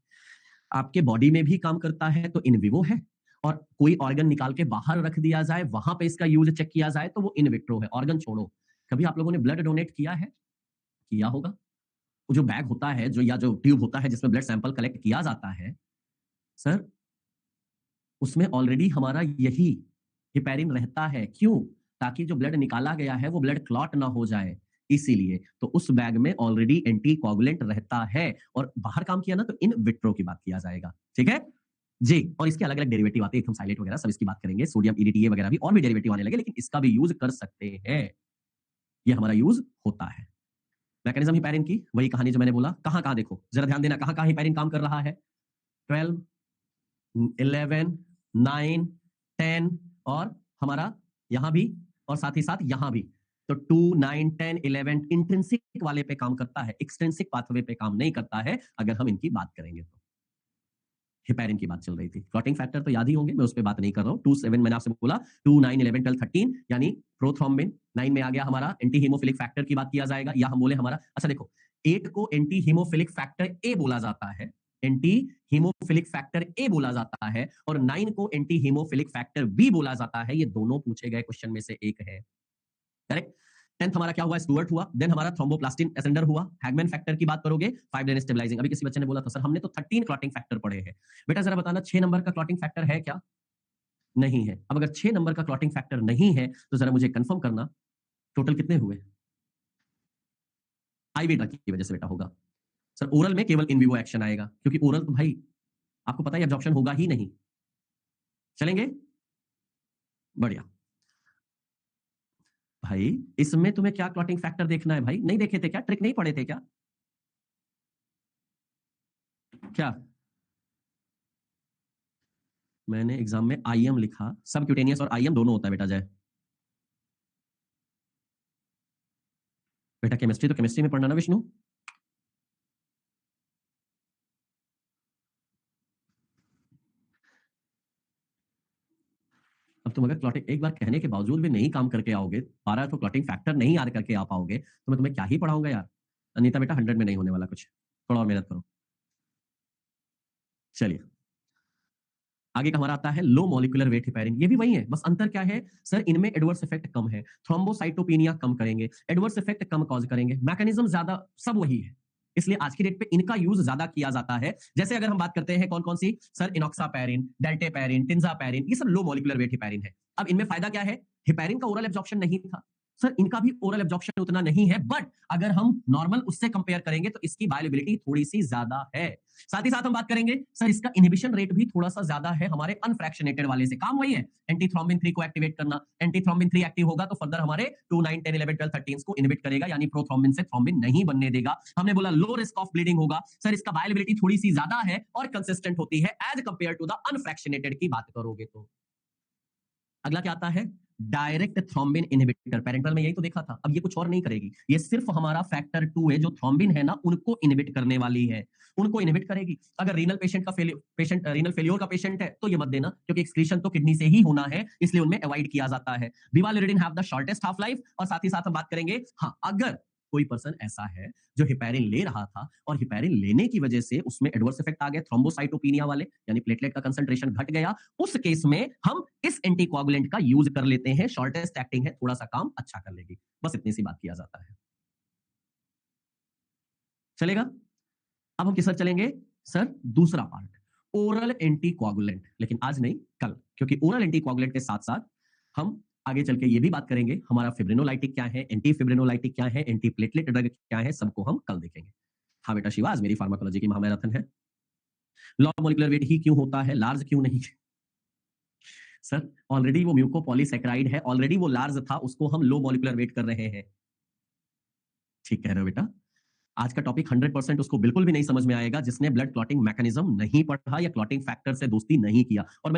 आपके बॉडी में भी काम करता है तो इन विवो है, और कोई ऑर्गन निकाल के बाहर रख दिया जाए, वहां पे इसका यूज चेक किया जाए, तो वो इन विट्रो है। ऑर्गन छोड़ो, कभी आप लोगों ने ब्लड डोनेट किया है? किया होगा। वो जो बैग होता है, जो या जो ट्यूब होता है जिसमें ब्लड सैंपल कलेक्ट किया जाता है, सर उसमें ऑलरेडी हमारा यही हिपेरिन रहता है। क्यों? ताकि जो ब्लड निकाला गया है वो ब्लड क्लॉट ना हो जाए, इसीलिए। तो उस बैग में ऑलरेडी एंटी कोगुलेंट रहता है, और बाहर काम किया ना तो इन विट्रो की बात किया जाएगा। ठीक है जी। और इसके अलग अलग डेरिवेटिव आते हैं, एकदम साइलेट वगैरह सब इसकी बात करेंगे, सोडियम ईडीटीए वगैरह भी और भी डेरिवेटिव आने लगे, लेकिन इसका भी यूज कर सकते हैं, ये हमारा यूज होता है। मैकेनिज्म हिपेरिन की वही कहानी जो मैंने बोला। कहां कहां देखो जरा ध्यान देना, कहां कहां हिपेरिन काम कर रहा है? 12, 11, 9, 10, और हमारा यहां भी, और साथ ही साथ यहां भी। तो 2, 9, 10, 11 इंट्रिंसिक वाले पे काम करता है, एक्सट्रिंसिक पाथवे पे काम नहीं करता है, अगर हम इनकी बात करेंगे तो। हिपेरिन की बात चल रही थी, क्लॉटिंग फैक्टर तो याद ही होंगे, मैं उस पर बात नहीं कर रहा हूँ। 2, 7 मैंने आपसे बोला, 2, 9, 11, 12, 13 यानी प्रोथ्रोम्बिन। 9 में आ गया हमारा एंटी हीमोफिलिक फैक्टर की बात किया जाएगा, या हम बोले हमारा, अच्छा देखो, 8 को एंटी हीमोफिलिक फैक्टर ए बोला जाता है, एंटी हीमोफिलिक फैक्टर ए बोला जाता है, और 9 को एंटी हीमोफिलिक फैक्टर बी बोला जाता है। ये दोनों पूछे गए क्वेश्चन में से एक है, करेक्ट। 10th हमारा क्या हुआ? स्टुअर्ट हुआ। देन हमारा थ्रोम्बोप्लास्टिन एसेंडर हुआ। हैगमैन फैक्टर की बात करोगे, फाइब्रिन स्टेबलाइजिंग। अभी किसी बच्चे ने बोला था सर हमने तो 13 क्लॉटिंग फैक्टर पढ़े हैं। बेटा जरा बताना 6 नंबर का क्लॉटिंग फैक्टर है क्या? नहीं है। अब अगर 6 नंबर का क्लॉटिंग फैक्टर नहीं है तो जरा मुझे कंफर्म करना, टोटल कितने हुए? आईवी ड्रग की वजह से बेटा होगा। सर ओरल में केवल इन विवो एक्शन आएगा, क्योंकि ओरल तो भाई आपको पता है एब्जॉर्प्शन होगा ही नहीं। चलेंगे, बढ़िया। भाई इसमें तुम्हें क्या क्लॉटिंग फैक्टर देखना है भाई? नहीं देखे थे क्या? ट्रिक नहीं पढ़े थे क्या? क्या मैंने एग्जाम में आईएम लिखा, सब क्यूटेनियस और आईएम दोनों होता है बेटा। जय बेटा केमिस्ट्री तो केमिस्ट्री में पढ़ना ना विष्णु। अब तुम अगर क्लॉटिंग एक बार कहने के बावजूद भी नहीं काम करके आओगे, 12 तो क्लॉटिंग फैक्टर नहीं याद करके आ पाओगे, तो मैं तुम्हें क्या ही पढ़ाऊंगा यार। अनीता बेटा 100 में नहीं होने वाला कुछ, थोड़ा और मेहनत करो। चलिए आगे का हमारा आता है लो मॉलिक्यूलर वेट हिपेरिन। ये भी वही है, बस अंतर क्या है सर? इनमें एडवर्स इफेक्ट कम है, थ्रोम्बोसाइटोपिनिया कम करेंगे, एडवर्स इफेक्ट कम कॉज करेंगे, मैकेनिज्म ज्यादा, सब वही है। इसलिए आज की डेट पे इनका यूज ज्यादा किया जाता है। जैसे अगर हम बात करते हैं कौन कौन सी, सर इनॉक्सापैरिन, डेल्टेपैरिन, टिंजापैरिन, ये सब लो मॉलिक्यूलर वेट हिपैरिन है। अब इनमें फायदा क्या है, हिपैरिन का ओरल एब्जॉर्प्शन नहीं था, सर इनका भी ओरल एब्जॉर्प्शन उतना नहीं है, बट अगर हम नॉर्मल उससे कंपेयर करेंगे तो इसकी बायोअवेलेबिलिटी थोड़ी सी ज्यादा है। साथ ही साथ हम बात करेंगे सर इसका इनहिबिशन रेट भी थोड़ा सा ज्यादा है हमारे अनफ्रैक्शनेटेड वाले से। काम वही है, एंटी थ्रोम्बिन 3 को एक्टिवेट करना। एंटी थ्रोम्बिन 3 एक्टिव होगा तो फर्दर हमारे 2, 9, 10, 11, 12, 13 को इनहिबिट करेगा, यानी प्रोथ्रोम्बिन से थ्रोम्बिन नहीं बनने देगा। हमने बोला लो रिस्क ऑफ ब्लीडिंग होगा, सर इसका बायोअवेलेबिलिटी थोड़ी सी ज्यादा है और कंसिस्टेंट होती है as compare to the unfractionated की बात करोगे तो। अगला क्या आता है, डायरेक्ट थ्रोम्बिन इनहिबिटर। पेरेंटल में यही तो देखा था, अब ये कुछ और नहीं करेगी, ये सिर्फ हमारा फैक्टर 2 है जो थ्रोम्बिन है ना उनको इनहिबिट करने वाली है, उनको इनहिबिट करेगी। अगर रीनल पेशेंट का पेशेंट रीनल फेलियर का पेशेंट है तो ये मत देना, क्योंकि एक्सक्रीशन तो किडनी से ही होना है, इसलिए उनमें अवॉइड किया जाता है। Bivalirudin have the shortest half life. और साथ ही साथ हम बात करेंगे, हाँ अगर कोई पर्सन ऐसा है जो हिपैरिन ले रहा था और हिपैरिन लेने की वजह से उसमें एडवर्स इफेक्ट आ गए थ्रोम्बोसाइटोपिनिया वाले, यानी प्लेटलेट का कंसंट्रेशन घट गया, उस केस में हम इस एंटीकोगुलेंट का यूज कर लेते हैं। शॉर्टेस्ट एक्टिंग है, थोड़ा सा काम अच्छा कर लेगी, बस इतनी सी बात किया जाता है। चलेगा। अब हम किस पर चलेंगे, सर दूसरा पार्ट, ओरल एंटीकोगुलेंट, लेकिन आज नहीं कल, क्योंकि ओरल एंटीकोगुलेंट के साथ साथ हम आगे चल के ये भी बात करेंगे हमारा फिब्रिनोलाइटिक क्या है, एंटी फिब्रिनोलाइटिक क्या है, एंटी प्लेटलेट ड्रग क्या है, सबको हम कल देखेंगे। हाँ बेटा शिवा, आज मेरी फार्माकोलॉजी की महामैराथन है। लॉ मॉलिक्यूलर वेट ही क्यों होता है, लार्ज क्यों नहीं? सर ऑलरेडी वो म्यूकोपॉलीसैकेराइड है, ऑलरेडी वो लार्ज था, उसको हम लो मॉलिक्यूलर वेट कर रहे हैं। ठीक कह रहे हो बेटा। आज का टॉपिक 100% उसको बिल्कुल भी नहीं समझ में आएगा जिसने ब्लड क्लॉटिंग मैकेनिज्म नहीं पढ़ा या क्लॉटिंग फैक्टर से दोस्ती नहीं किया। और